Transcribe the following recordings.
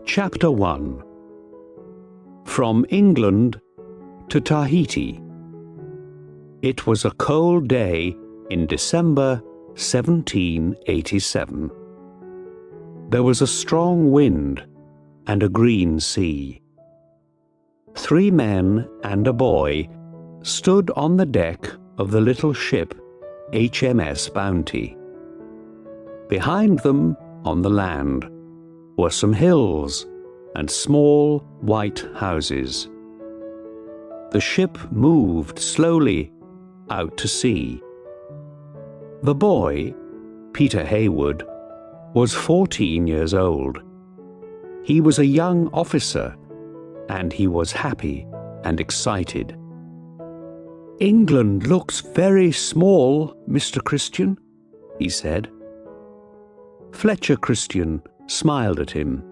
Chapter 1. From England to Tahiti. It was a cold day in December 1787. There was a strong wind and a green sea. 3 men and a boy stood on the deck of the little ship HMS Bounty. Behind them, on the land, were some hills and small white houses. The ship moved slowly out to sea. The boy, Peter Heywood, was 14 years old. He was a young officer, and he was happy and excited. "England looks very small, Mr. Christian," he said. Fletcher Christian smiled at him.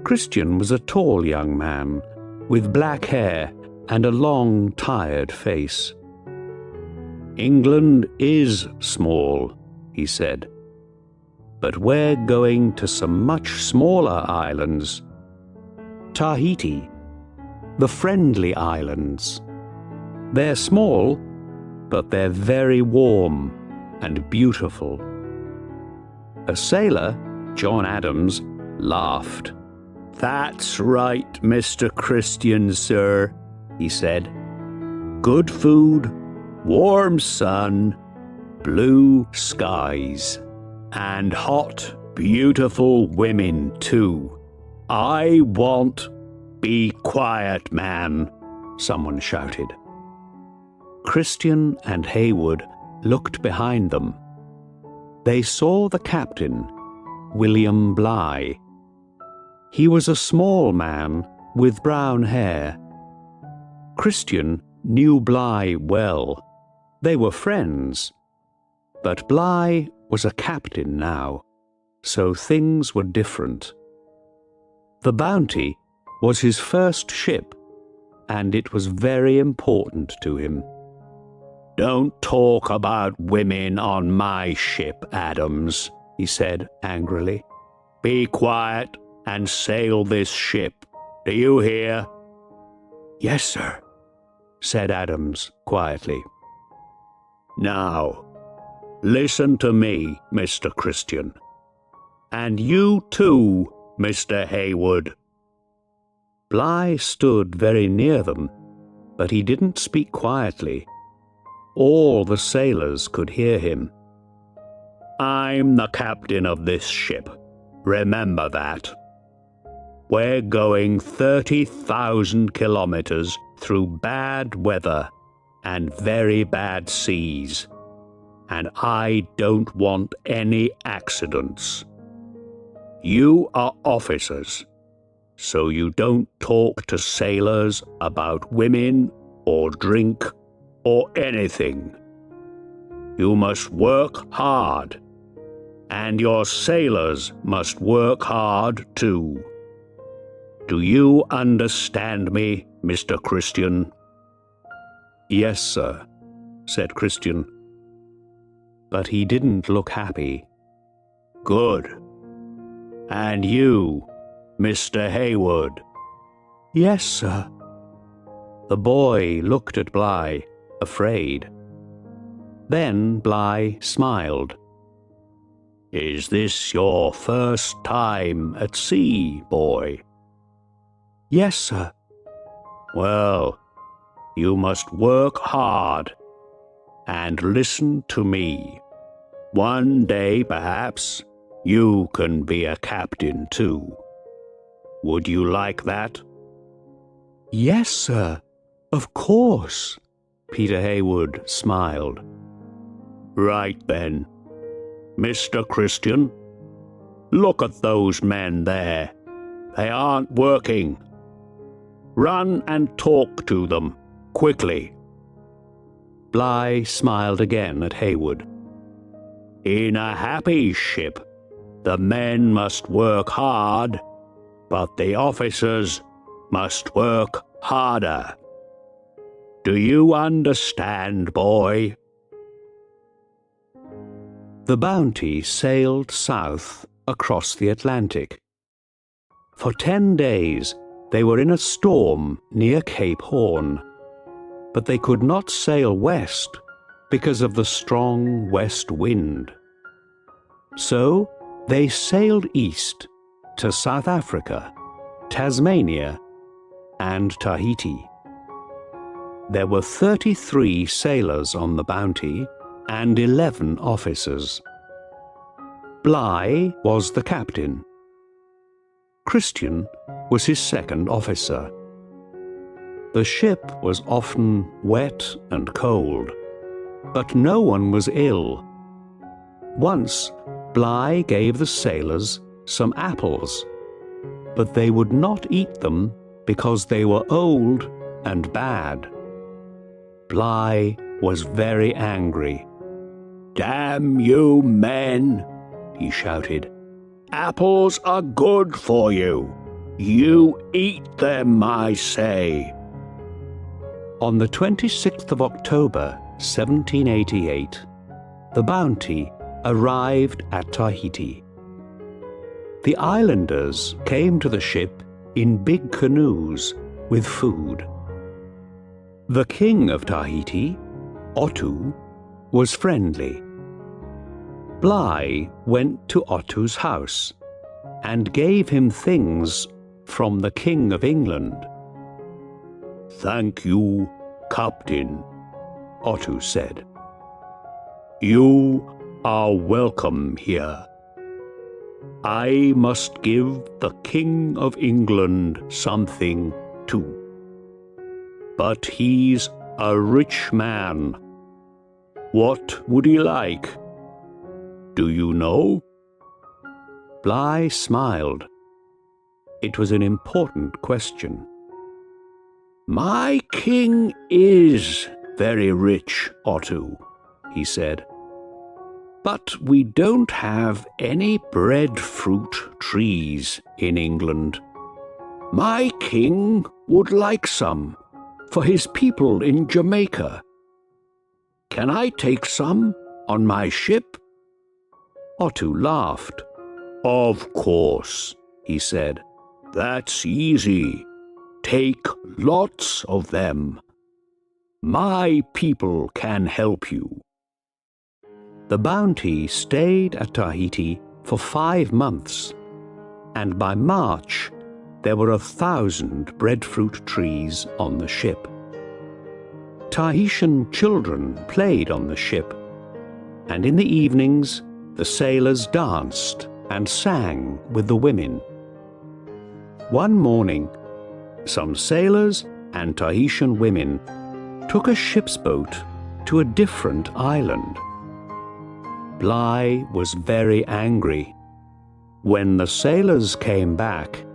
Christian was a tall young man with black hair and a long, tired face. "England is small," he said, "but we're going to some much smaller islands. Tahiti, the Friendly Islands. They're small, but they're very warm and beautiful." A sailor, John Adams, laughed. "That's right, Mr. Christian, sir," he said. "Good food, warm sun, blue skies, and hot, beautiful women, too. I want—" "Be quiet, man," someone shouted. Christian and Heywood looked behind them. They saw the captain, William Bligh. He was a small man with brown hair. Christian knew Bligh well. They were friends. But Bligh was a captain now, so things were different. The Bounty was his first ship, and it was very important to him. "Don't talk about women on my ship, Adams," he said angrily. "Be quiet and sail this ship. Do you hear?" "Yes, sir," said Adams quietly. "Now, listen to me, Mr. Christian. And you too, Mr. Heywood." Bligh stood very near them, but he didn't speak quietly. All the sailors could hear him. "I'm the captain of this ship. Remember that. We're going 30,000 kilometers through bad weather and very bad seas, and I don't want any accidents. You are officers, so you don't talk to sailors about women or drink or anything. You must work hard, and your sailors must work hard too. Do you understand me, Mr. Christian?" "Yes, sir," said Christian. But he didn't look happy. "Good. And you, Mr. Heywood?" "Yes, sir." The boy looked at Bligh, afraid. Then Bligh smiled. "Is this your first time at sea, boy?" "Yes, sir." "Well, you must work hard and listen to me. One day, perhaps, you can be a captain too. Would you like that?" "Yes, sir, of course," Peter Heywood smiled. "Right then. Mr. Christian, look at those men there. They aren't working. Run and talk to them, quickly." Bligh smiled again at Heywood. "In a happy ship, the men must work hard, but the officers must work harder. Do you understand, boy?" The Bounty sailed south across the Atlantic. For 10 days they were in a storm near Cape Horn, but they could not sail west because of the strong west wind. So they sailed east to South Africa, Tasmania, and Tahiti. There were 33 sailors on the Bounty and 11 officers. Bligh was the captain. Christian was his second officer. The ship was often wet and cold, but no one was ill. Once, Bligh gave the sailors some apples, but they would not eat them because they were old and bad. Bligh was very angry. "Damn you men!" he shouted. "Apples are good for you. You eat them, I say." On the 26th of October, 1788, the Bounty arrived at Tahiti. The islanders came to the ship in big canoes with food. The king of Tahiti, Otoo, was friendly. Bligh went to Otoo's house and gave him things from the King of England. "Thank you, Captain," Otoo said. "You are welcome here. I must give the King of England something too. But he's a rich man. What would he like? Do you know?" Bligh smiled. It was an important question. "My king is very rich, Otoo," he said. "But we don't have any breadfruit trees in England. My king would like some for his people in Jamaica. Can I take some on my ship?" Otoo laughed. "Of course," he said. "That's easy. Take lots of them. My people can help you." The Bounty stayed at Tahiti for 5 months, and by March there were 1,000 breadfruit trees on the ship. Tahitian children played on the ship, and in the evenings the sailors danced and sang with the women. One morning, some sailors and Tahitian women took a ship's boat to a different island. Bligh was very angry. When the sailors came back,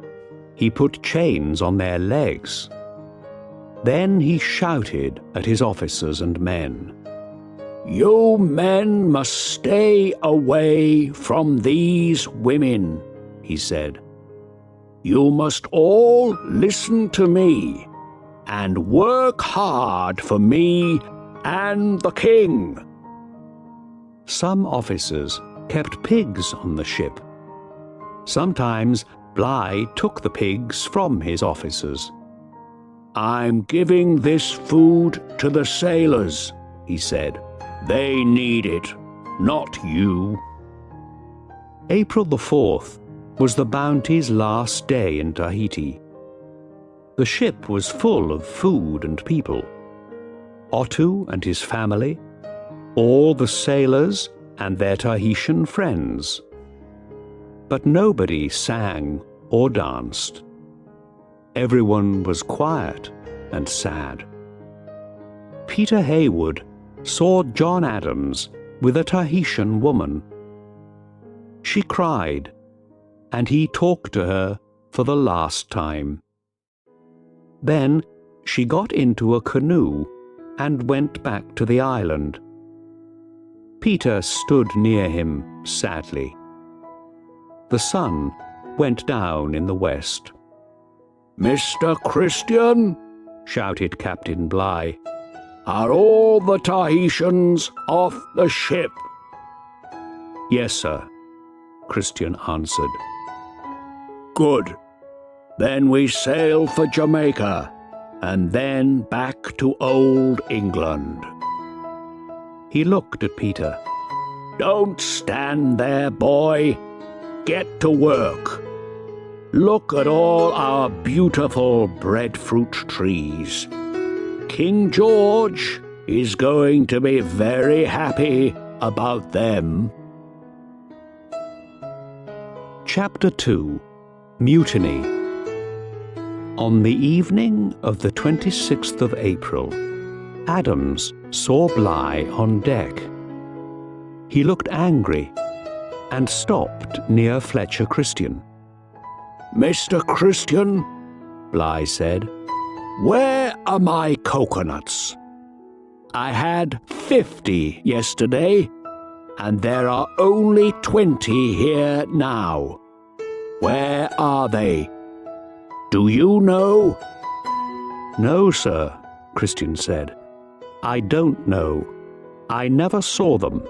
he put chains on their legs. Then he shouted at his officers and men. "You men must stay away from these women," he said. "You must all listen to me and work hard for me and the king." Some officers kept pigs on the ship. Sometimes Bligh took the pigs from his officers. "I'm giving this food to the sailors," he said. "They need it, not you." April the 4th was the Bounty's last day in Tahiti. The ship was full of food and people. Otoo and his family, all the sailors and their Tahitian friends. But nobody sang or danced. Everyone was quiet and sad. Peter Heywood saw John Adams with a Tahitian woman. She cried, and he talked to her for the last time. Then she got into a canoe and went back to the island. Peter stood near him sadly. The sun went down in the west. "Mr. Christian," shouted Captain Bligh, "are all the Tahitians off the ship?" "Yes, sir," Christian answered. "Good. Then we sail for Jamaica, and then back to Old England. He looked at Peter. Don't stand there, boy. Get to work. Look at all our beautiful breadfruit trees. King George is going to be very happy about them. Chapter 2. Mutiny. On the evening of the 26th of April, Adams saw Bligh on deck. He looked angry and stopped near Fletcher Christian. Mr. Christian, Bligh said, where are my coconuts? I had 50 yesterday, and there are only 20 here now. Where are they? Do you know? No, sir, Christian said. I don't know. I never saw them.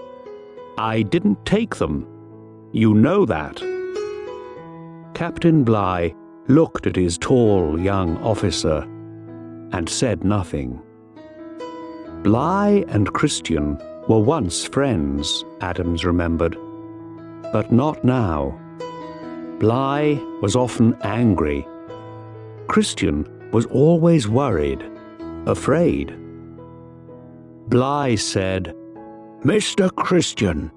I didn't take them. You know that. Captain Bligh looked at his tall young officer and said nothing. Bligh and Christian were once friends, Adams remembered, but not now. Bligh was often angry. Christian was always worried, afraid. Bligh said, Mr. Christian,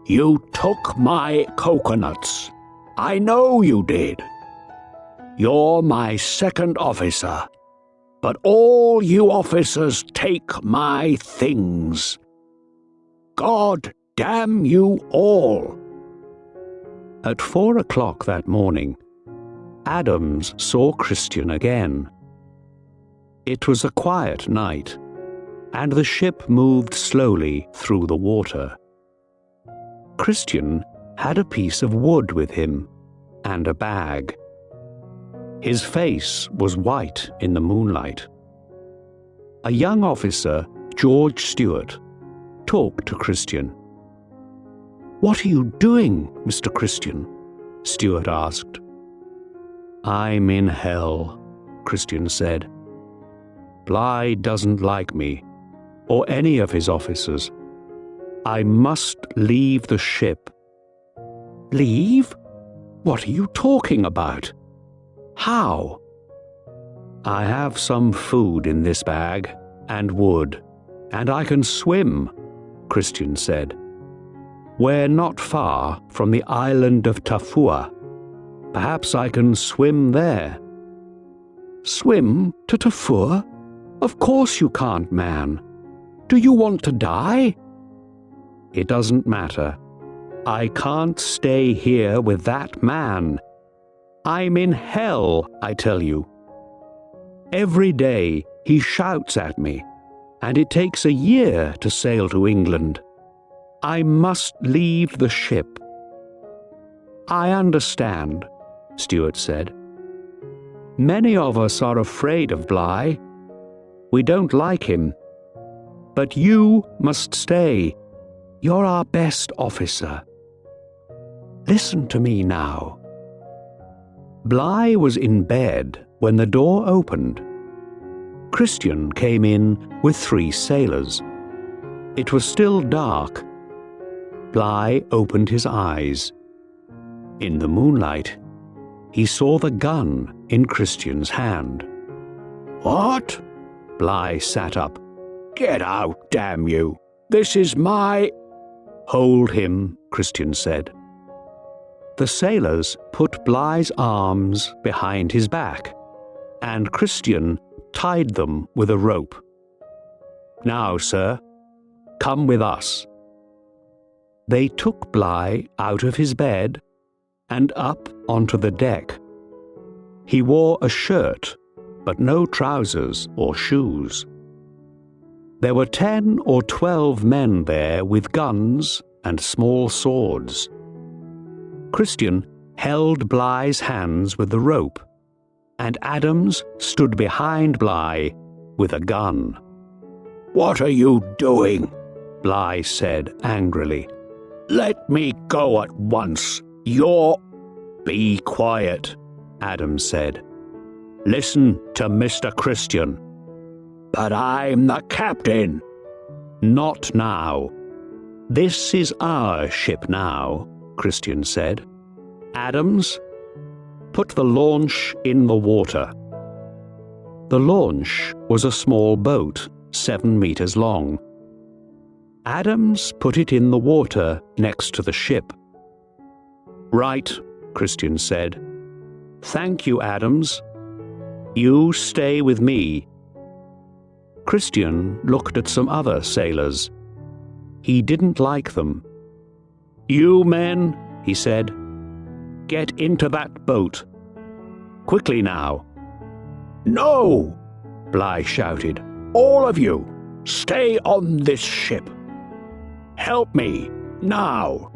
you took my coconuts. I know you did. You're my second officer, but all you officers take my things. God damn you all. At 4 o'clock that morning, Adams saw Christian again. It was a quiet night, and the ship moved slowly through the water. Christian had a piece of wood with him and a bag. His face was white in the moonlight. A young officer, George Stewart, talked to Christian. What are you doing, Mr. Christian? Stewart asked. I'm in hell, Christian said. Bligh doesn't like me, or any of his officers. I must leave the ship. Leave? What are you talking about? How? I have some food in this bag, and wood, and I can swim, Christian said. We're not far from the island of Tafua. Perhaps I can swim there. Swim to Tafua? Of course you can't, man. Do you want to die? It doesn't matter. I can't stay here with that man. I'm in hell, I tell you. Every day he shouts at me, and it takes a year to sail to England. I must leave the ship. I understand, Stewart said. Many of us are afraid of Bligh. We don't like him. But you must stay. You're our best officer. Listen to me now. Bligh was in bed when the door opened. Christian came in with 3 sailors. It was still dark. Bligh opened his eyes. In the moonlight, he saw the gun in Christian's hand. What? Bligh sat up. Get out, damn you. This is my... Hold him, Christian said. The sailors put Bligh's arms behind his back, and Christian tied them with a rope. Now, sir, come with us. They took Bligh out of his bed and up onto the deck. He wore a shirt, but no trousers or shoes. There were 10 or 12 men there with guns and small swords. Christian held Bligh's hands with the rope, and Adams stood behind Bligh with a gun. What are you doing? Bligh said angrily. Let me go at once. You're... Be quiet, Adams said. Listen to Mr. Christian. But I'm the captain. Not now. This is our ship now, Christian said. Adams, put the launch in the water. The launch was a small boat, 7 meters long. Adams put it in the water next to the ship. Right, Christian said. Thank you, Adams. You stay with me. Christian looked at some other sailors. He didn't like them. You men, he said, get into that boat. Quickly now. No, Bligh shouted. All of you, stay on this ship. Help me, now.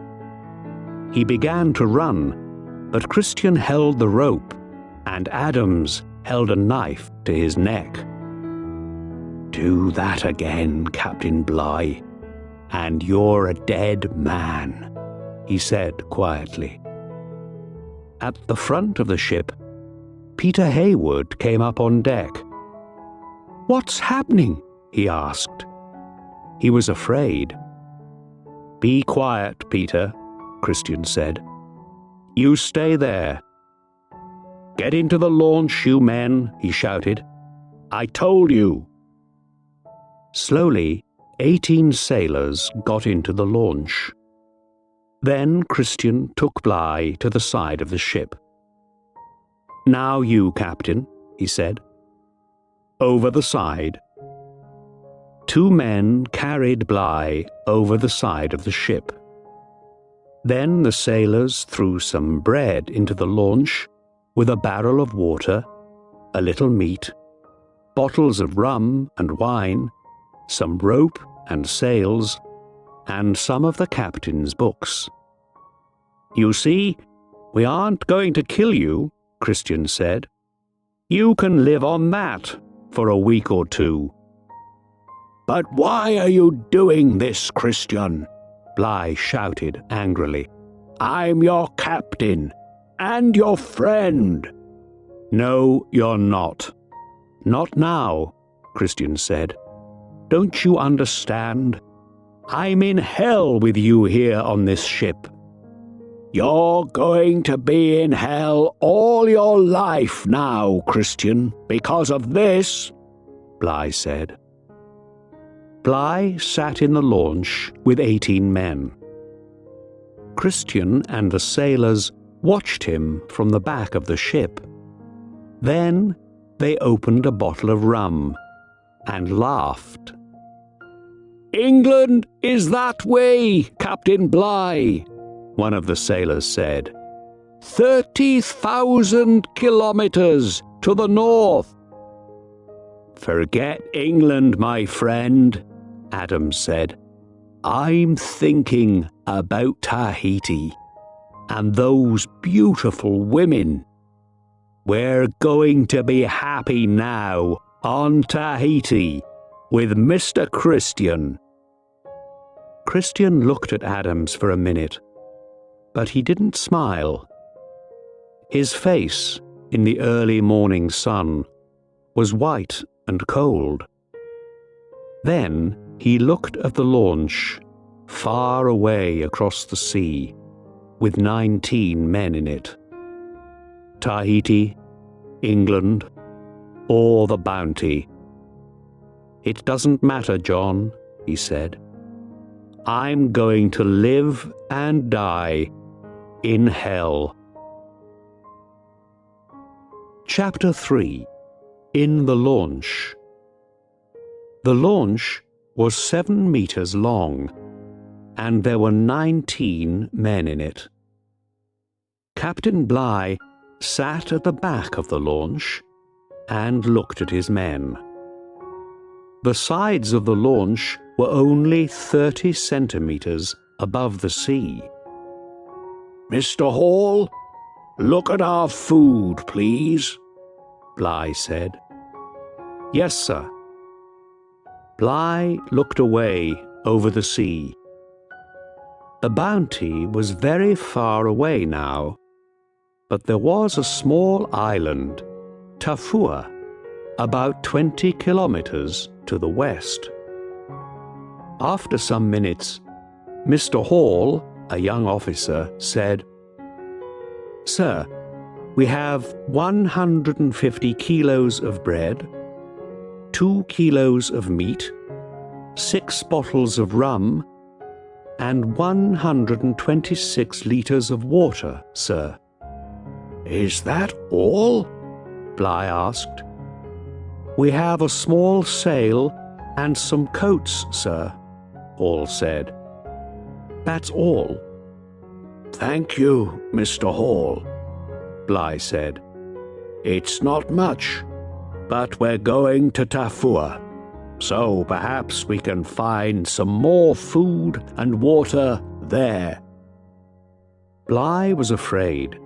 He began to run, but Christian held the rope, and Adams held a knife to his neck. Do that again, Captain Bligh, and you're a dead man, he said quietly. At the front of the ship, Peter Heywood came up on deck. What's happening? He asked. He was afraid. Be quiet, Peter, Christian said. You stay there. Get into the launch, you men, he shouted. I told you. Slowly, 18 sailors got into the launch. Then Christian took Bligh to the side of the ship. Now you, Captain, he said. Over the side. 2 men carried Bligh over the side of the ship. Then the sailors threw some bread into the launch with a barrel of water, a little meat, bottles of rum and wine, some rope and sails, and some of the captain's books. You see, we aren't going to kill you, Christian said. You can live on that for a week or 2. But why are you doing this, Christian? Bligh shouted angrily. I'm your captain and your friend. No, you're not. Not now, Christian said. Don't you understand? I'm in hell with you here on this ship. You're going to be in hell all your life now, Christian, because of this, Bligh said. Bligh sat in the launch with 18 men. Christian and the sailors watched him from the back of the ship. Then they opened a bottle of rum and laughed. England is that way, Captain Bligh, one of the sailors said. 30,000 kilometers to the north. Forget England, my friend, Adams said. I'm thinking about Tahiti and those beautiful women. We're going to be happy now on Tahiti with Mr. Christian. Christian looked at Adams for a minute, but he didn't smile. His face, in the early morning sun, was white and cold. Then he looked at the launch, far away across the sea, with 19 men in it. Tahiti, England, or the Bounty. It doesn't matter, John, he said. I'm going to live and die in hell. Chapter 3. In the Launch. The launch was 7 meters long, and there were 19 men in it. Captain Bligh sat at the back of the launch and looked at his men. The sides of the launch were only 30 centimeters above the sea. Mr. Hall, look at our food, please, Bligh said. Yes, sir. Bligh looked away over the sea. The Bounty was very far away now, but there was a small island Tafua, about 20 kilometers to the west. After some minutes, Mr. Hall, a young officer, said, "Sir, we have 150 kilos of bread, 2 kilos of meat, 6 bottles of rum, and 126 liters of water, sir." "Is that all?" Bligh asked. "We have a small sail and some coats, sir," Hall said. "That's all." "Thank you, Mr. Hall," Bligh said. "It's not much, but we're going to Tafua, so perhaps we can find some more food and water there." Bligh was afraid,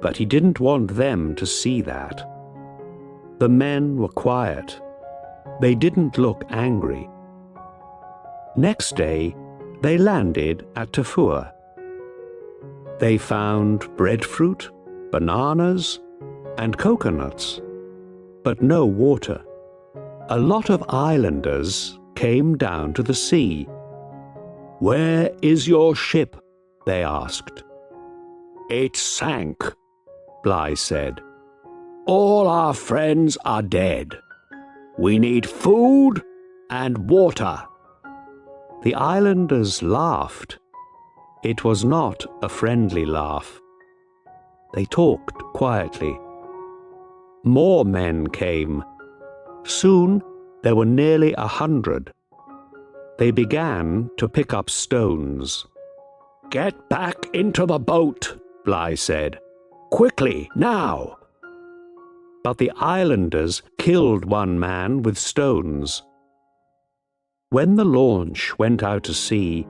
but he didn't want them to see that. The men were quiet. They didn't look angry. Next day, they landed at Tafua. They found breadfruit, bananas, and coconuts, but no water. A lot of islanders came down to the sea. "Where is your ship?" they asked. "It sank," Bligh said. "All our friends are dead. We need food and water." The islanders laughed. It was not a friendly laugh. They talked quietly. More men came. Soon there were nearly 100. They began to pick up stones. "Get back into the boat," Bligh said. "Quickly, now." But the islanders killed one man with stones. When the launch went out to sea,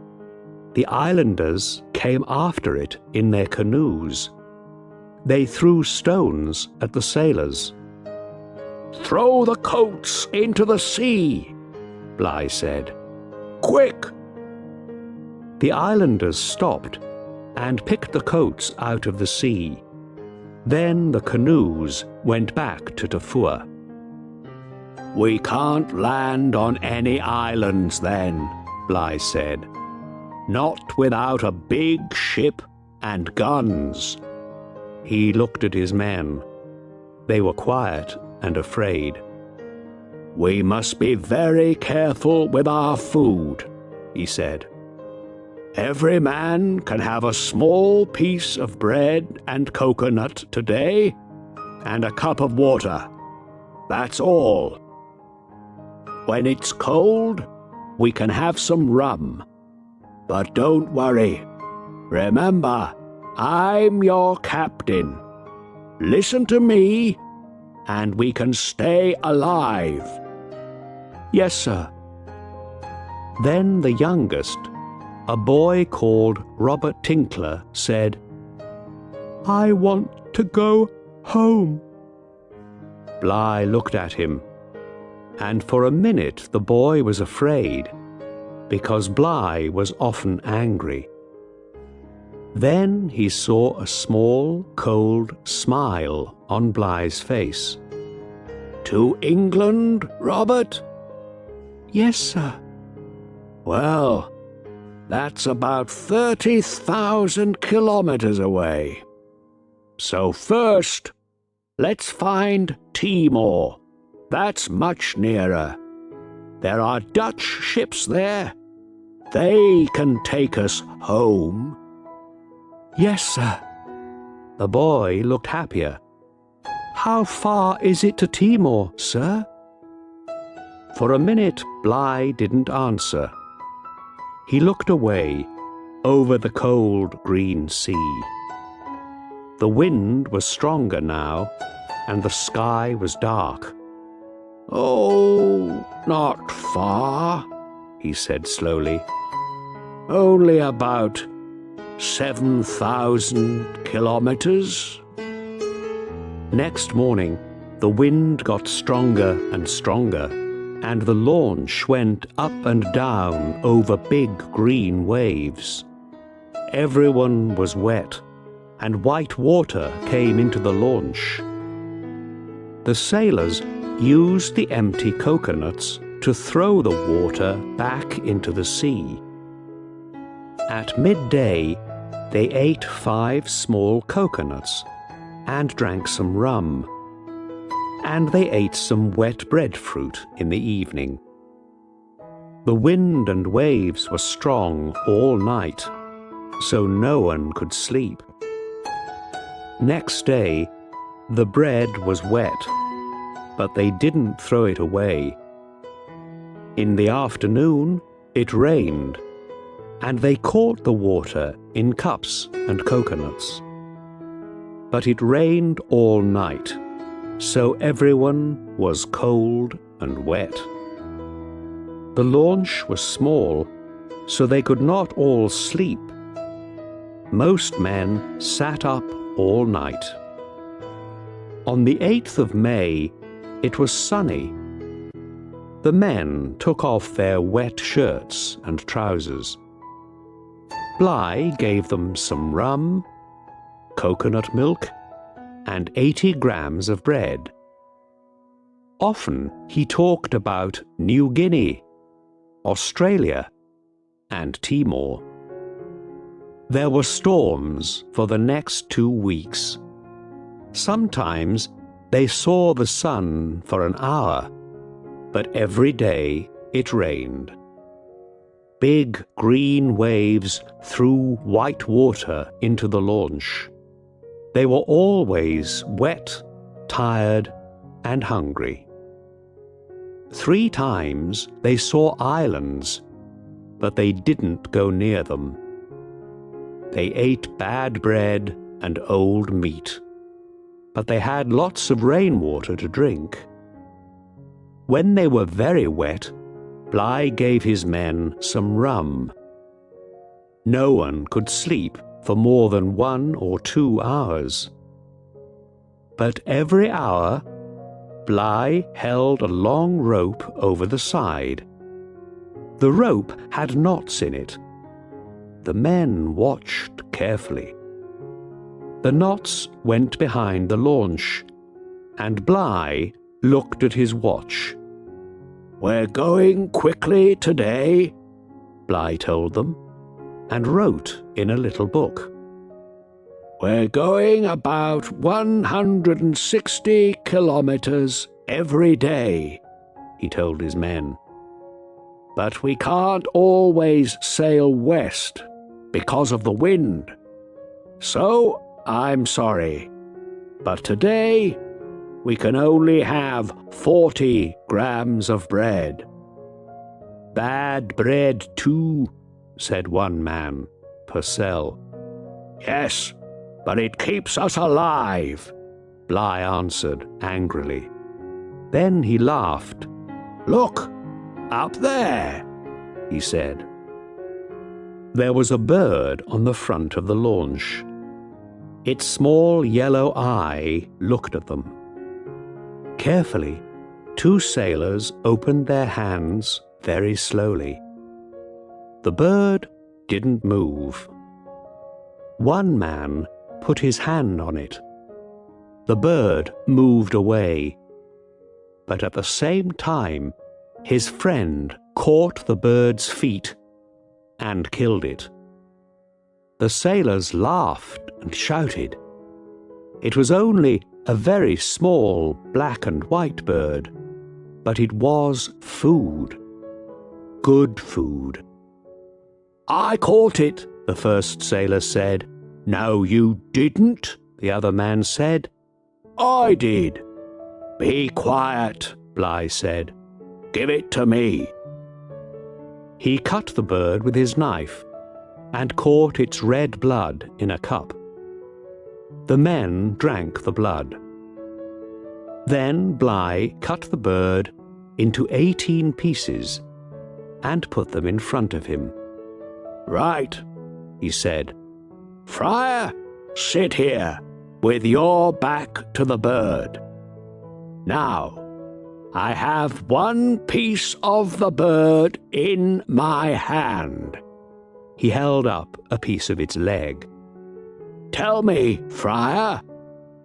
the islanders came after it in their canoes. They threw stones at the sailors. "Throw the coats into the sea," Bligh said. "Quick!" The islanders stopped and picked the coats out of the sea. Then the canoes went back to Tafua. "We can't land on any islands then," Bligh said. "Not without a big ship and guns." He looked at his men. They were quiet and afraid. "We must be very careful with our food," he said. "Every man can have a small piece of bread and coconut today, and a cup of water. That's all. When it's cold, we can have some rum. But don't worry. Remember, I'm your captain. Listen to me, and we can stay alive." "Yes, sir." Then the youngest, a boy called Robert Tinkler, said, "I want to go home." Bligh looked at him, and for a minute the boy was afraid, because Bligh was often angry. Then he saw a small, cold smile on Bligh's face. "To England, Robert?" "Yes, sir." "Well, that's about 30,000 kilometers away. So first, let's find Timor. That's much nearer. There are Dutch ships there. They can take us home." "Yes, sir." The boy looked happier. "How far is it to Timor, sir?" For a minute, Bligh didn't answer. He looked away, over the cold green sea. The wind was stronger now, and the sky was dark. "Oh, not far," he said slowly. "Only about 7,000 kilometers." Next morning, the wind got stronger and stronger, and the launch went up and down over big green waves. Everyone was wet, and white water came into the launch. The sailors used the empty coconuts to throw the water back into the sea. At midday, they ate 5 small coconuts and drank some rum, and they ate some wet breadfruit in the evening. The wind and waves were strong all night, so no one could sleep. Next day, the bread was wet, but they didn't throw it away. In the afternoon, it rained, and they caught the water in cups and coconuts. But it rained all night, so everyone was cold and wet. The launch was small, so they could not all sleep. Most men sat up all night. On the 8th of May, it was sunny. The men took off their wet shirts and trousers. Bligh gave them some rum, coconut milk, and 80 grams of bread. Often he talked about New Guinea, Australia, and Timor. There were storms for the next 2 weeks. Sometimes they saw the sun for an hour, but every day it rained. Big green waves threw white water into the launch. They were always wet, tired, and hungry. 3 times they saw islands, but they didn't go near them. They ate bad bread and old meat, but they had lots of rainwater to drink. When they were very wet, Bligh gave his men some rum. No one could sleep for more than 1 or 2 hours. But every hour, Bligh held a long rope over the side. The rope had knots in it. The men watched carefully. The knots went behind the launch, and Bligh looked at his watch. "We're going quickly today," Bligh told them, and wrote in a little book. "We're going about 160 kilometers every day," he told his men. "But we can't always sail west because of the wind. So I'm sorry, but today we can only have 40 grams of bread." "Bad bread too," said one man, Purcell. "Yes, but it keeps us alive," Bligh answered angrily. Then he laughed. "Look, up there," he said. There was a bird on the front of the launch. Its small yellow eye looked at them. Carefully, 2 sailors opened their hands very slowly. The bird didn't move. One man put his hand on it. The bird moved away, but at the same time, his friend caught the bird's feet and killed it. The sailors laughed and shouted. It was only a very small black and white bird, but it was food. Good food. "I caught it," the first sailor said. "No, you didn't," the other man said. "I did." "Be quiet," Bligh said. "Give it to me." He cut the bird with his knife and caught its red blood in a cup. The men drank the blood. Then Bligh cut the bird into 18 pieces and put them in front of him. "Right," he said. "Friar, sit here with your back to the bird. Now, I have 1 piece of the bird in my hand." He held up a piece of its leg. "Tell me, Friar,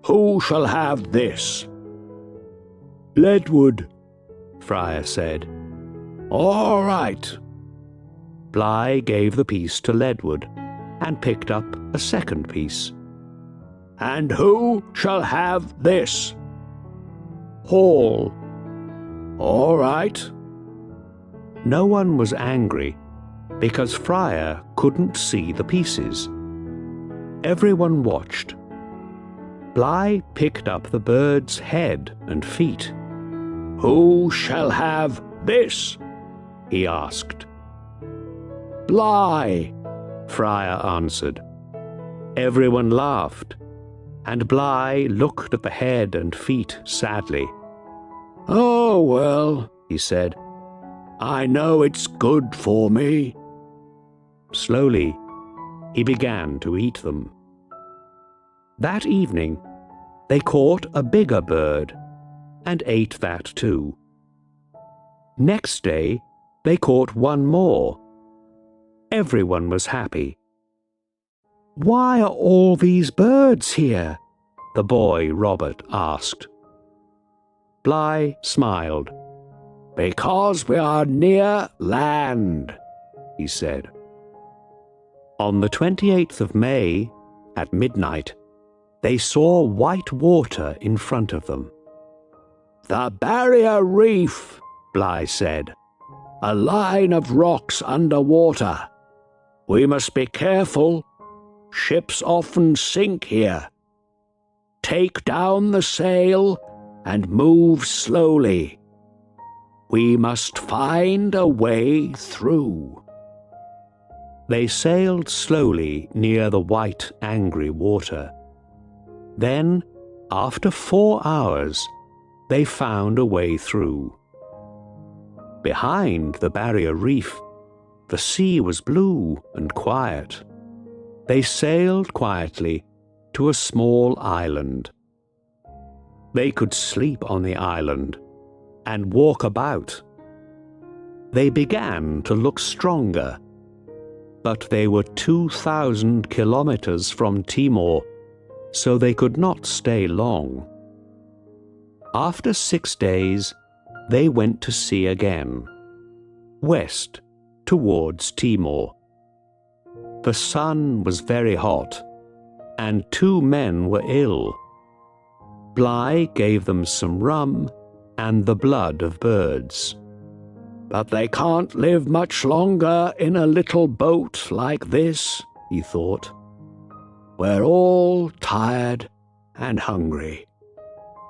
who shall have this?" Ledwood, Friar said. All right. Bligh gave the piece to Ledwood and picked up a second piece. And who shall have this? Hall. All right. No one was angry because Friar couldn't see the pieces. Everyone watched. Bligh picked up the bird's head and feet. Who shall have this? He asked. Bligh, Friar answered. Everyone laughed, and Bligh looked at the head and feet sadly. Oh, well, he said, I know it's good for me. Slowly, he began to eat them. That evening, they caught a bigger bird and ate that too. Next day, they caught one more. Everyone was happy. Why are all these birds here? The boy Robert asked. Bligh smiled. Because we are near land, he said. On the 28th of May, at midnight, they saw white water in front of them. The Barrier Reef, Bligh said. A line of rocks under water. We must be careful. Ships often sink here. Take down the sail and move slowly. We must find a way through. They sailed slowly near the white, angry water. Then, after 4 hours, they found a way through. Behind the Barrier Reef, the sea was blue and quiet. They sailed quietly to a small island. They could sleep on the island and walk about. They began to look stronger, but they were 2,000 kilometers from Timor, so they could not stay long. After 6 days, they went to sea again, west towards Timor. The sun was very hot, and 2 men were ill. Bligh gave them some rum and the blood of birds. But they can't live much longer in a little boat like this, he thought. We're all tired and hungry.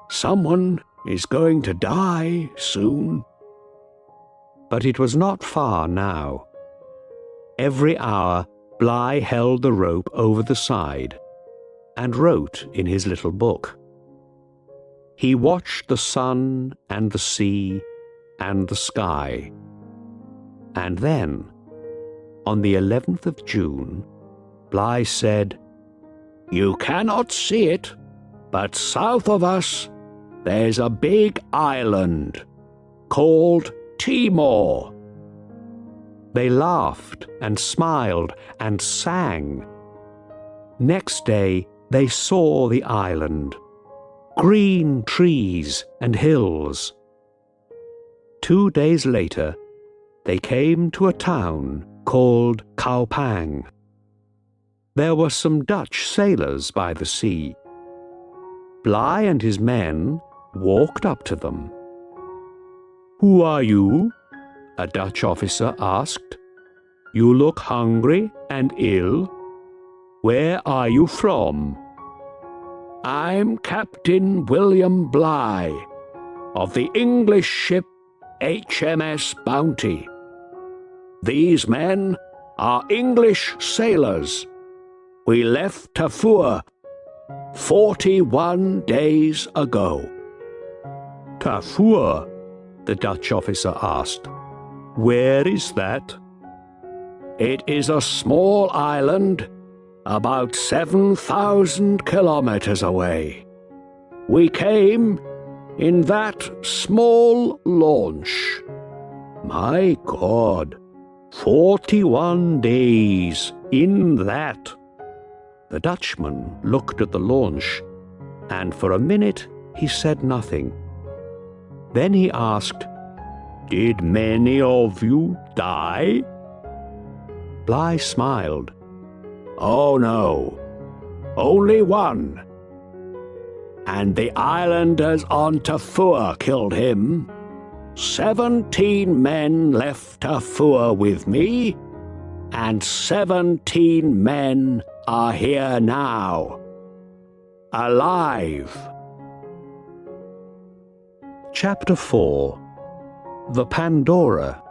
Someone is going to die soon. But it was not far now. Every hour, Bligh held the rope over the side and wrote in his little book. He watched the sun and the sea and the sky. And then, on the 11th of June, Bligh said, You cannot see it, but south of us there's a big island called Timor. They laughed and smiled and sang. Next day they saw the island, green trees and hills. 2 days later, they came to a town called Kaupang. There were some Dutch sailors by the sea. Bligh and his men walked up to them. Who are you? A Dutch officer asked. You look hungry and ill. Where are you from? I'm Captain William Bligh, of the English ship HMS Bounty. These men are English sailors. We left Tafur 41 days ago. Tafur? The Dutch officer asked. Where is that? It is a small island about 7,000 kilometers away. We came in that small launch. My God, 41 days in that. The Dutchman looked at the launch, and for a minute he said nothing. Then he asked, "Did many of you die?" Bligh smiled. "Oh no, only one. And the islanders on Tafua killed him. 17 men left Tafua with me, and 17 men are here now, alive." Chapter 4. The Pandora.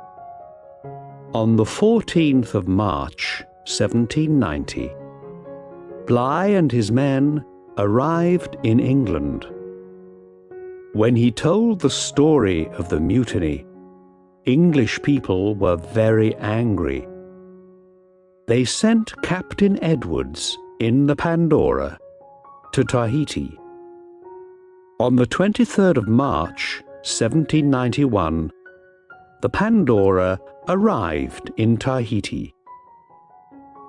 On the 14th of March, 1790, Bligh and his men arrived in England. When he told the story of the mutiny, English people were very angry. They sent Captain Edwards in the Pandora to Tahiti. On the 23rd of March, 1791, the Pandora arrived in Tahiti.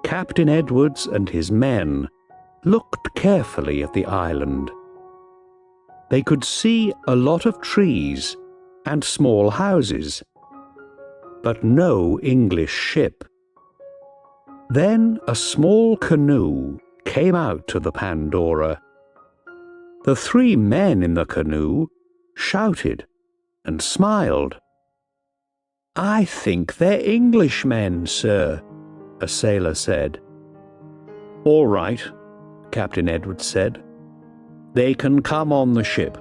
Captain Edwards and his men looked carefully at the island. They could see a lot of trees and small houses, but no English ship. Then a small canoe came out to the Pandora. The 3 men in the canoe shouted and smiled. "I think they're Englishmen, sir," a sailor said. "All right," Captain Edwards said. "They can come on the ship.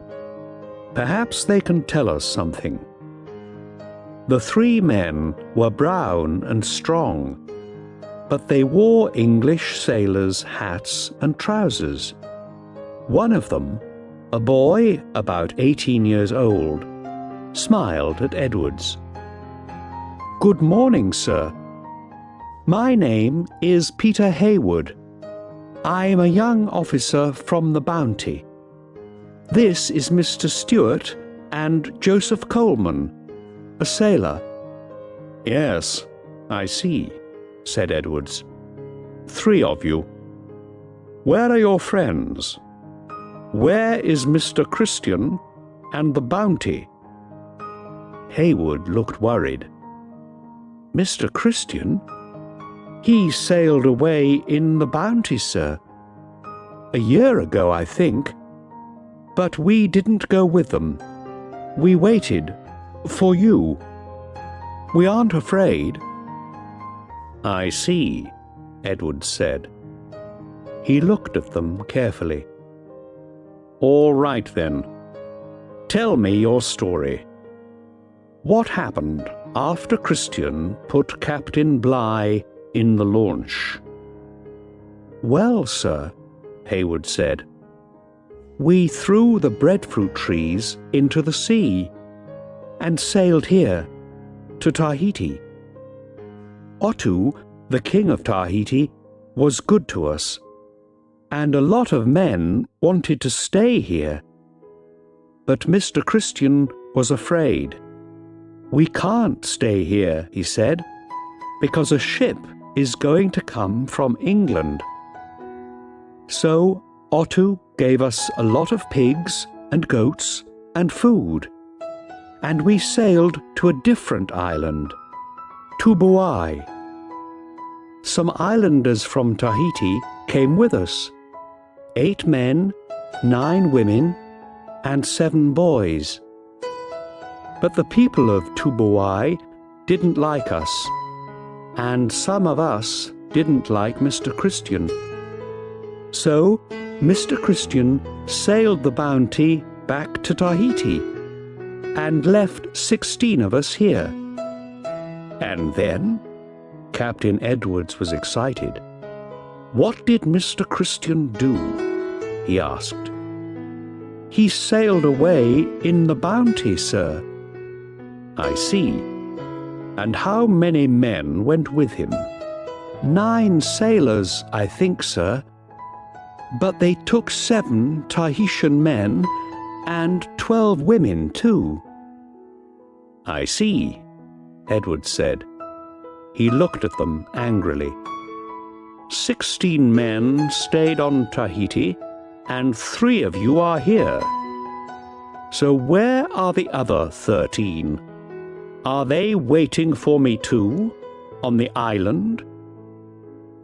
Perhaps they can tell us something." The 3 men were brown and strong, but they wore English sailors' hats and trousers. One of them, a boy about 18 years old, smiled at Edwards. "Good morning, sir. My name is Peter Hayward. I am a young officer from the Bounty. This is Mr. Stewart and Joseph Coleman, a sailor." "Yes, I see," said Edwards. 3 of you. Where are your friends? Where is Mr. Christian and the Bounty?" Hayward looked worried. "Mr. Christian? He sailed away in the Bounty, sir. A year ago, I think. But we didn't go with them. We waited for you. We aren't afraid." "I see," Edward said. He looked at them carefully. "All right, then. Tell me your story. What happened after Christian put Captain Bligh in the launch?" "Well, sir," Hayward said, "we threw the breadfruit trees into the sea and sailed here, to Tahiti. Otoo, the king of Tahiti, was good to us, and a lot of men wanted to stay here. But Mr. Christian was afraid. "We can't stay here," he said, "because a ship is going to come from England." So Otoo gave us a lot of pigs and goats and food, and we sailed to a different island, Tubuai. Some islanders from Tahiti came with us, 8 men, 9 women, and 7 boys. But the people of Tubuai didn't like us, and some of us didn't like Mr. Christian. So Mr. Christian sailed the Bounty back to Tahiti and left 16 of us here. And then? Captain Edwards was excited. "What did Mr. Christian do?" he asked. "He sailed away in the Bounty, sir." "I see. And how many men went with him?" 9 sailors, I think, sir. But they took 7 Tahitian men and 12 women, too." "I see," Edward said. He looked at them angrily. 16 men stayed on Tahiti, and 3 of you are here. So where are the other 13? Are they waiting for me too, on the island?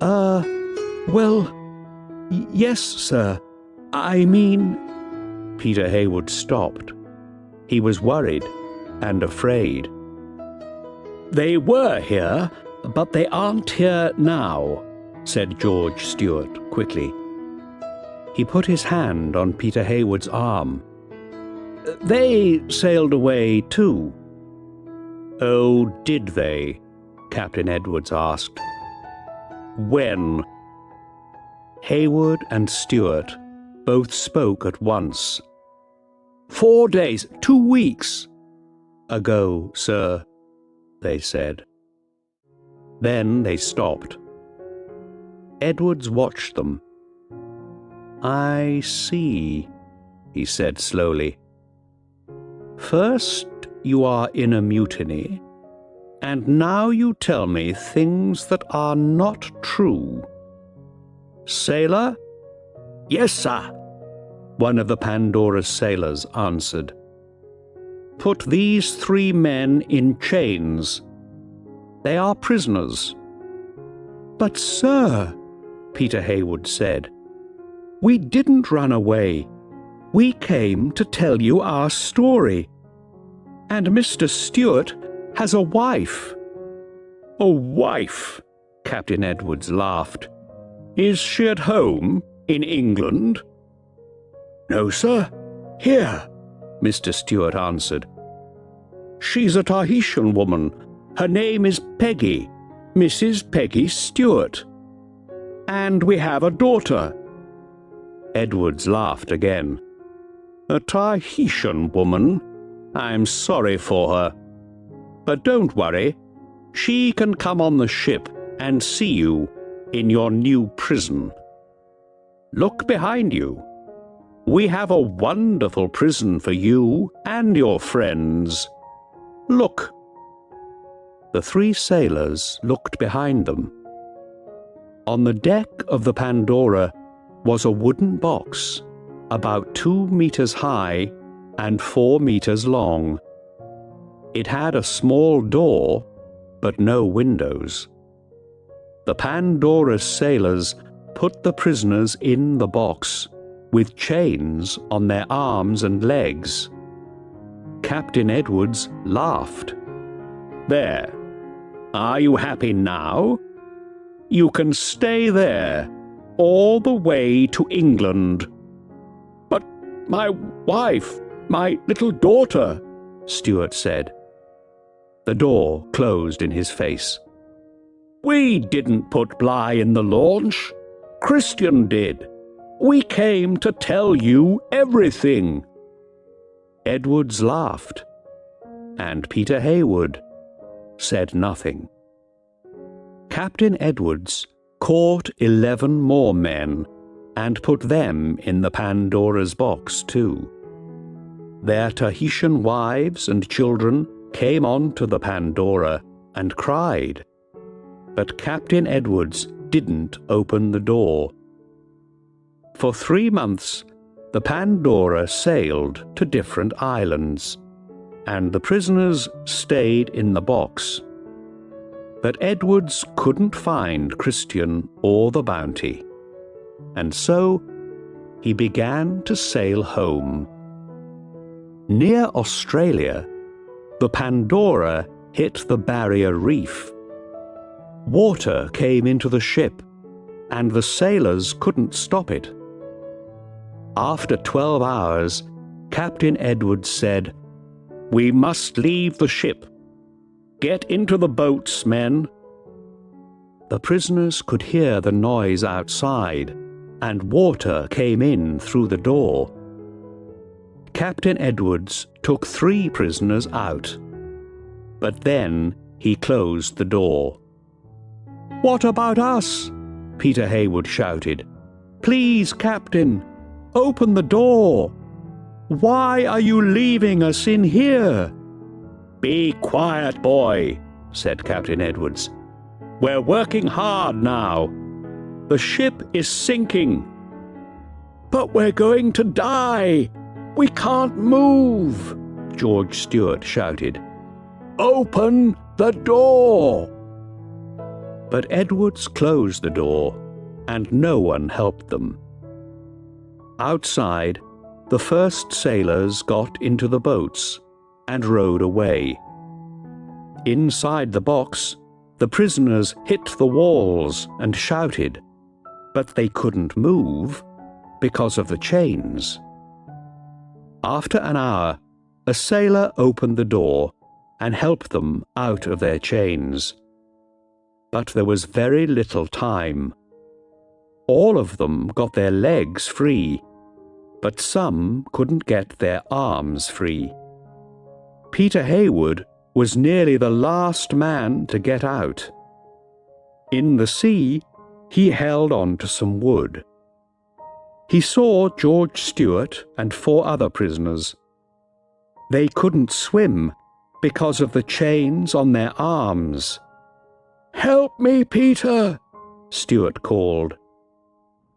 Well, yes, sir. I mean—" Peter Heywood stopped. He was worried and afraid. "They were here, but they aren't here now," said George Stewart quickly. He put his hand on Peter Heywood's arm. "They sailed away too." "Oh, did they?" Captain Edwards asked. "When?" Heywood and Stewart both spoke at once. 4 days, 2 weeks ago, sir," they said. Then they stopped. Edwards watched them. "I see," he said slowly. "First you are in a mutiny, and now you tell me things that are not true. Sailor?" "Yes, sir," one of the Pandora's sailors answered. "Put these 3 men in chains. They are prisoners." "But, sir," Peter Heywood said, "we didn't run away. We came to tell you our story. And Mr. Stewart has a wife." "A wife?" Captain Edwards laughed. "Is she at home in England?" "No, sir. Here," Mr. Stewart answered. "She's a Tahitian woman. Her name is Peggy, Mrs. Peggy Stewart. And we have a daughter." Edwards laughed again. "A Tahitian woman? I'm sorry for her. But don't worry. She can come on the ship and see you in your new prison. Look behind you. We have a wonderful prison for you and your friends. Look." The 3 sailors looked behind them. On the deck of the Pandora was a wooden box, about 2 meters high and 4 meters long. It had a small door, but no windows. The Pandora's sailors put the prisoners in the box, with chains on their arms and legs. Captain Edwards laughed. "There. Are you happy now? You can stay there all the way to England." "But my wife, my little daughter," Stewart said. The door closed in his face. "We didn't put Bligh in the launch. Christian did. We came to tell you everything." Edwards laughed, and Peter Heywood said nothing. Captain Edwards caught 11 more men and put them in the Pandora's box too. Their Tahitian wives and children came onto the Pandora and cried, but Captain Edwards didn't open the door. For 3 months, the Pandora sailed to different islands, and the prisoners stayed in the box. But Edwards couldn't find Christian or the Bounty, and so he began to sail home. Near Australia, the Pandora hit the Barrier Reef. Water came into the ship, and the sailors couldn't stop it. After 12 hours, Captain Edwards said, "We must leave the ship. Get into the boats, men." The prisoners could hear the noise outside, and water came in through the door. Captain Edwards took 3 prisoners out, but then he closed the door. "What about us?" Peter Heywood shouted. "Please, Captain, open the door. Why are you leaving us in here?" "Be quiet, boy," said Captain Edwards. "We're working hard now. The ship is sinking." "But we're going to die," "We can't move!" George Stewart shouted. "Open the door!" But Edwards closed the door, and no one helped them. Outside, the first sailors got into the boats and rowed away. Inside the box, the prisoners hit the walls and shouted, but they couldn't move because of the chains. After an hour, a sailor opened the door and helped them out of their chains. But there was very little time. All of them got their legs free, but some couldn't get their arms free. Peter Heywood was nearly the last man to get out. In the sea, he held on to some wood. He saw George Stewart and 4 other prisoners. They couldn't swim because of the chains on their arms. "Help me, Peter!" Stewart called.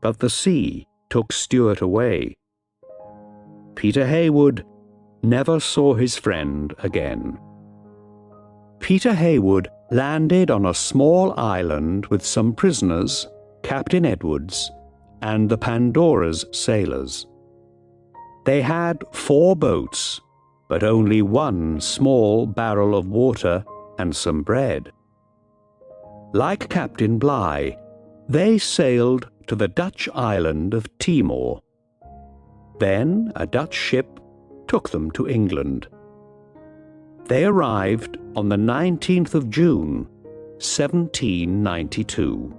But the sea took Stewart away. Peter Heywood never saw his friend again. Peter Heywood landed on a small island with some prisoners, Captain Edwards, and the Pandora's sailors. They had 4 boats, but only 1 small barrel of water and some bread. Like Captain Bligh, they sailed to the Dutch island of Timor. Then a Dutch ship took them to England. They arrived on the 19th of June, 1792.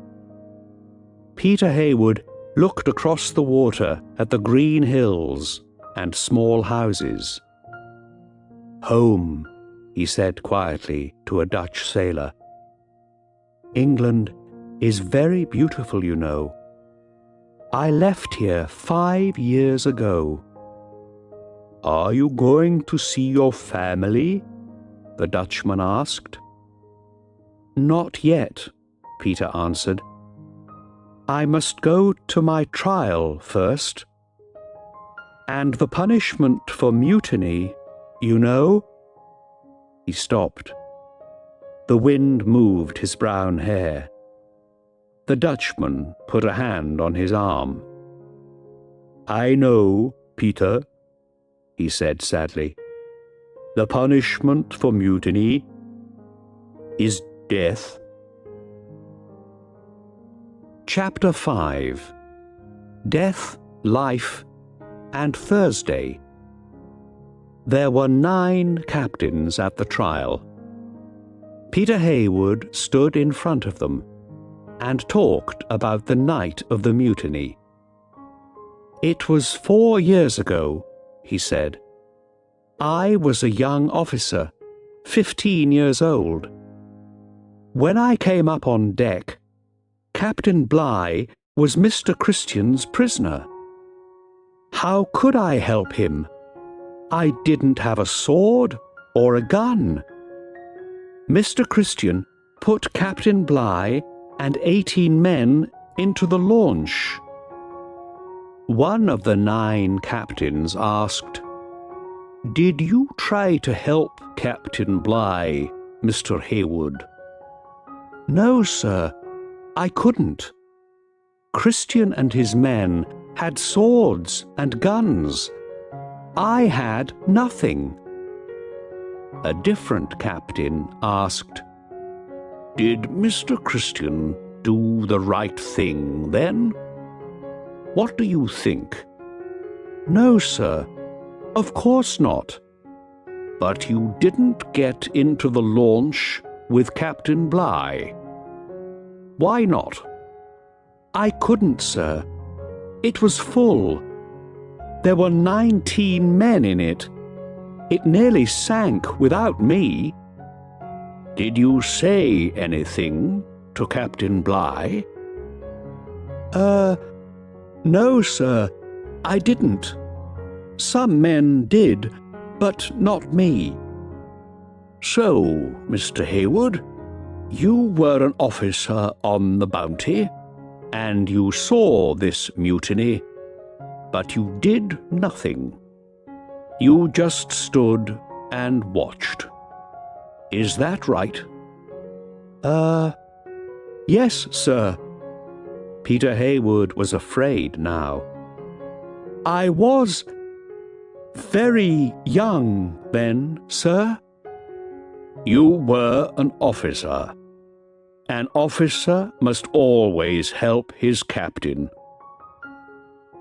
Peter Heywood looked across the water at the green hills and small houses. "Home," he said quietly to a Dutch sailor. "England is very beautiful, you know. I left here 5 years ago." "Are you going to see your family?" the Dutchman asked. "Not yet," Peter answered. "I must go to my trial first. And the punishment for mutiny, you know?" He stopped. The wind moved his brown hair. The Dutchman put a hand on his arm. "I know, Peter," he said sadly. "The punishment for mutiny is death." Chapter 5. Death, Life, and Thursday. There were 9 captains at the trial. Peter Heywood stood in front of them and talked about the night of the mutiny. "It was 4 years ago," he said. "I was a young officer, 15 years old. When I came up on deck, Captain Bligh was Mr. Christian's prisoner. How could I help him? I didn't have a sword or a gun. Mr. Christian put Captain Bligh and 18 men into the launch." One of the 9 captains asked, "Did you try to help Captain Bligh, Mr. Heywood?" "No, sir, I couldn't. Christian and his men had swords and guns. I had nothing." A different captain asked, "Did Mr. Christian do the right thing then? What do you think?" "No, sir, of course not." "But you didn't get into the launch with Captain Bligh. Why not?" "I couldn't, sir. It was full. There were 19 men in it. It nearly sank without me." "Did you say anything to Captain Bligh?" No, sir, I didn't. Some men did, but not me." "So, Mr. Heywood, you were an officer on the Bounty, and you saw this mutiny, but you did nothing. You just stood and watched. Is that right? Yes, sir. Peter Heywood was afraid now. I was very young then, sir. You were an officer. An officer must always help his captain.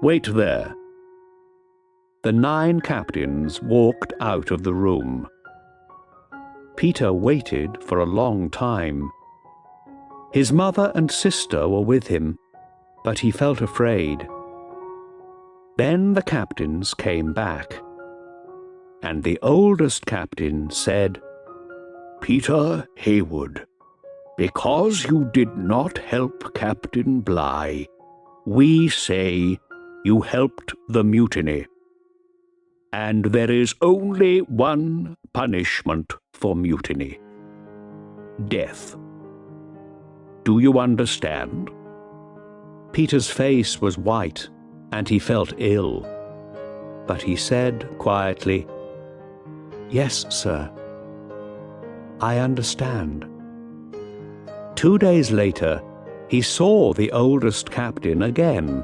Wait there. The 9 captains walked out of the room. Peter waited for a long time. His mother and sister were with him, but he felt afraid. Then the captains came back, and the oldest captain said, Peter Heywood, because you did not help Captain Bligh, we say you helped the mutiny. And there is only one punishment for mutiny: death. Do you understand? Peter's face was white, and he felt ill. But he said quietly, Yes, sir. I understand. 2 days later, he saw the oldest captain again.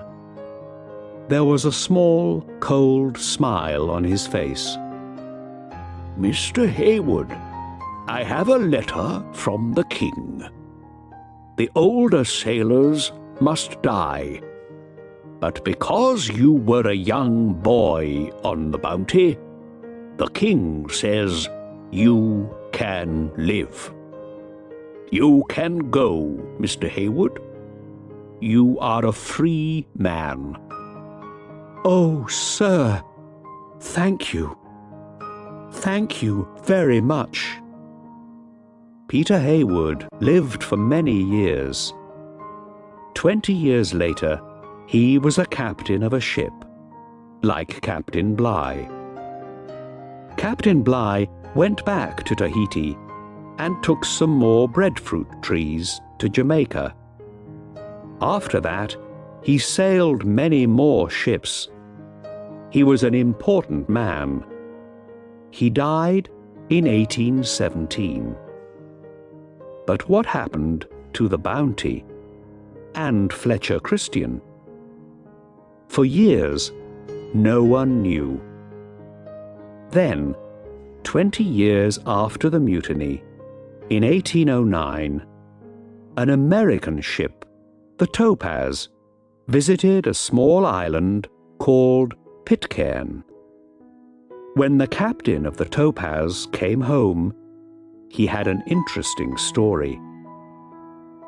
There was a small, cold smile on his face. Mr. Heywood, I have a letter from the king. The older sailors must die, but because you were a young boy on the Bounty, the king says you can live. You can go, Mr. Heywood. You are a free man. Oh, sir, thank you. Thank you very much. Peter Heywood lived for many years. 20 years later, he was a captain of a ship, like Captain Bligh. Captain Bligh went back to Tahiti and took some more breadfruit trees to Jamaica. After that, he sailed many more ships. He was an important man. He died in 1817. But what happened to the Bounty and Fletcher Christian? For years, no one knew. Then, 20 years after the mutiny, in 1809, an American ship, the Topaz, visited a small island called Pitcairn. When the captain of the Topaz came home, he had an interesting story.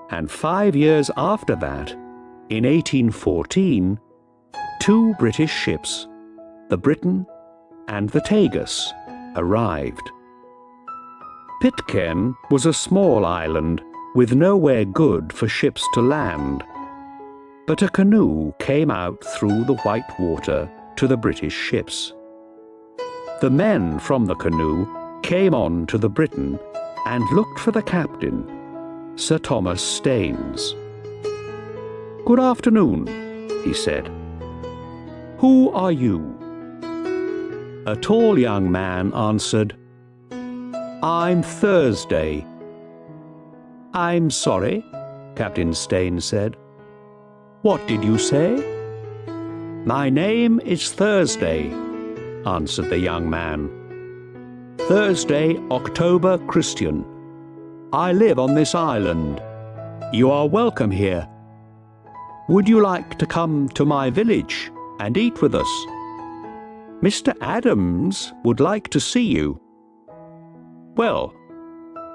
And 5 years after that, in 1814, 2 British ships, the Briton and the Tagus, arrived. Pitcairn was a small island with nowhere good for ships to land, but a canoe came out through the white water to the British ships. The men from the canoe came on to the Briton and looked for the captain, Sir Thomas Staines. "Good afternoon," he said. "Who are you?" A tall young man answered, "I'm Thursday." "I'm sorry," Captain Staines said. "What did you say?" "My name is Thursday," answered the young man. "Thursday, October Christian. I live on this island. You are welcome here. Would you like to come to my village and eat with us? Mr. Adams would like to see you." "Well,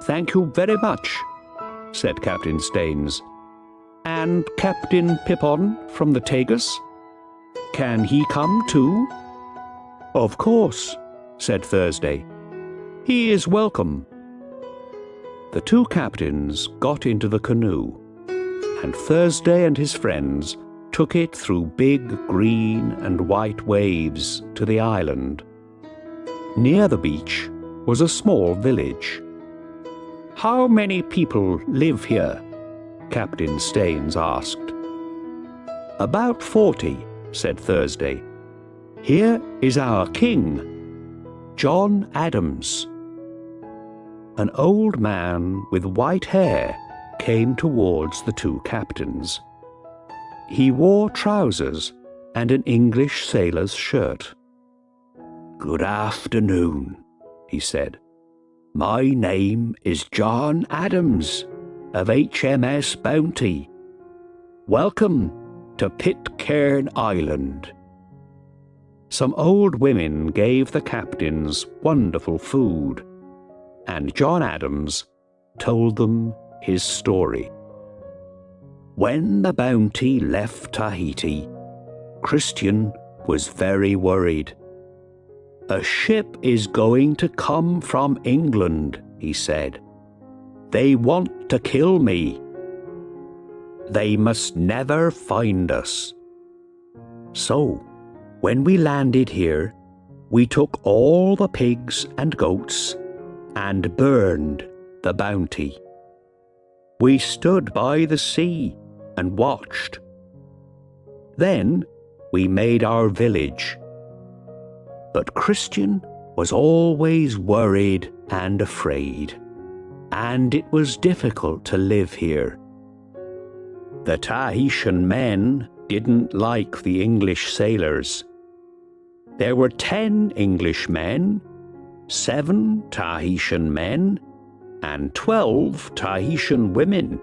thank you very much," said Captain Staines. "And Captain Pippon from the Tagus? Can he come too?" "Of course," said Thursday. "He is welcome." The 2 captains got into the canoe, and Thursday and his friends took it through big green and white waves to the island. Near the beach was a small village. "How many people live here?" Captain Staines asked. "About 40, said Thursday. "Here is our king. John Adams. An old man with white hair came towards the two captains. He wore trousers and an English sailor's shirt. "Good afternoon," he said. "My name is John Adams of HMS Bounty. Welcome to Pitcairn Island." Some old women gave the captains wonderful food, and John Adams told them his story. When the Bounty left Tahiti, Christian was very worried. "A ship is going to come from England," he said. "They want to kill me. They must never find us." So, when we landed here, we took all the pigs and goats and burned the Bounty. We stood by the sea and watched. Then we made our village. But Christian was always worried and afraid, and it was difficult to live here. The Tahitian men didn't like the English sailors. There were 10 English men, 7 Tahitian men, and 12 Tahitian women.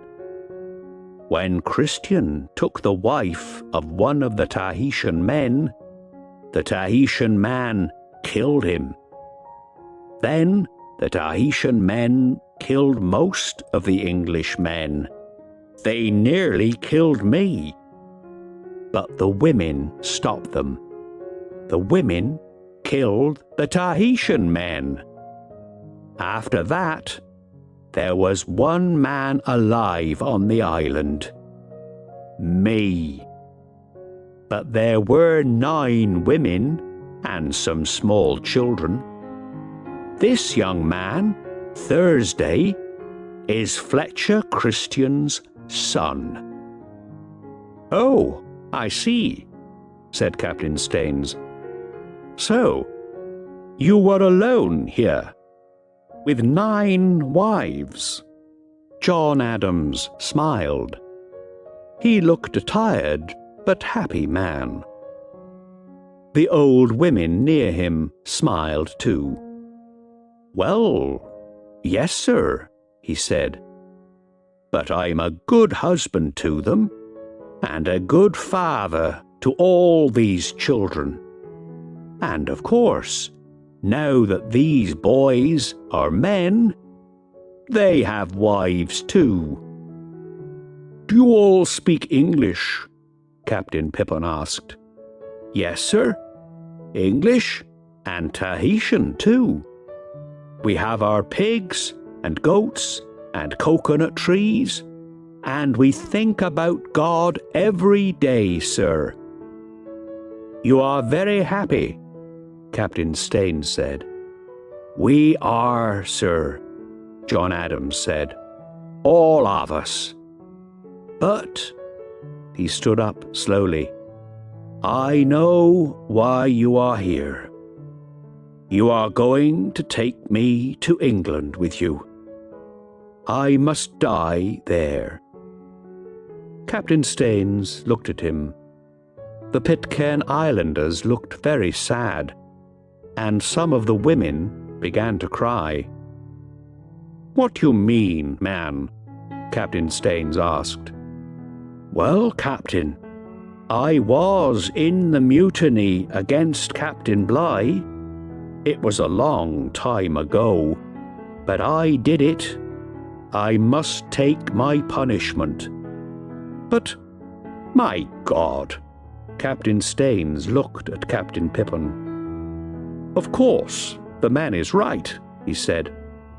When Christian took the wife of one of the Tahitian men, the Tahitian man killed him. Then the Tahitian men killed most of the English men. They nearly killed me. But the women stopped them. The women killed the Tahitian men. After that, there was one man alive on the island. Me. But there were 9 women and some small children. This young man, Thursday, is Fletcher Christian's son. "Oh, I see," said Captain Staines. "So, you were alone here, with 9 wives." John Adams smiled. He looked a tired but happy man. The old women near him smiled too. "Well, yes, sir," he said. "But I'm a good husband to them, and a good father to all these children. And of course, now that these boys are men, they have wives too." "Do you all speak English?" Captain Pippin asked. "Yes, sir. English and Tahitian too. We have our pigs and goats and coconut trees, and we think about God every day, sir." "You are very happy," Captain Staines said. "We are, sir," John Adams said. "All of us. But," he stood up slowly, "I know why you are here. You are going to take me to England with you. I must die there." Captain Staines looked at him. The Pitcairn Islanders looked very sad, and some of the women began to cry. "What do you mean, man?" Captain Staines asked. "Well, Captain, I was in the mutiny against Captain Bligh. It was a long time ago, but I did it. I must take my punishment." "But, my God!" Captain Staines looked at Captain Pippin. "Of course, the man is right," he said.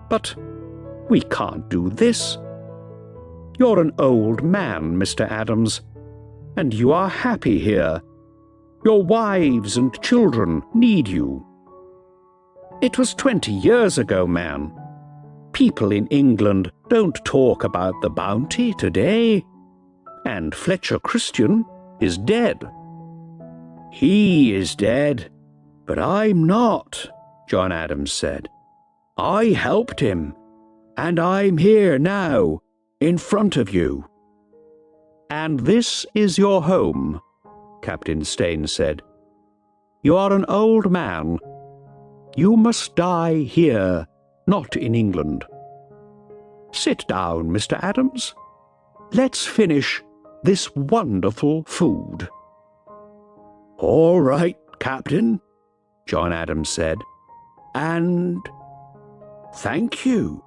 "But we can't do this. You're an old man, Mr. Adams, and you are happy here. Your wives and children need you. It was 20 years ago, man. People in England don't talk about the Bounty today. And Fletcher Christian is dead." "He is dead, but I'm not," John Adams said. "I helped him, and I'm here now, in front of you." "And this is your home," Captain Staines said. "You are an old man. You must die here, not in England. Sit down, Mr. Adams. Let's finish this wonderful food." "All right, Captain," John Adams said. "And thank you."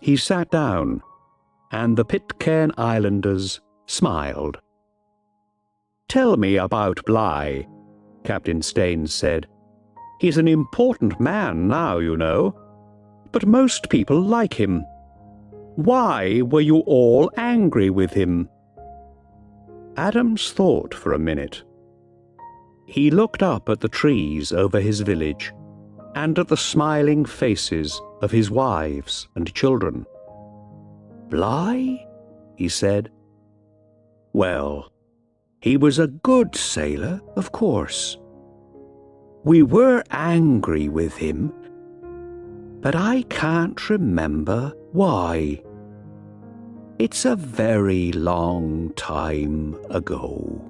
He sat down, and the Pitcairn Islanders smiled. "Tell me about Bligh," Captain Staines said. "He's an important man now, you know, but most people like him. Why were you all angry with him?" Adams thought for a minute. He looked up at the trees over his village and at the smiling faces of his wives and children. "Bligh?" he said. "Well, he was a good sailor, of course. We were angry with him, but I can't remember why. It's a very long time ago."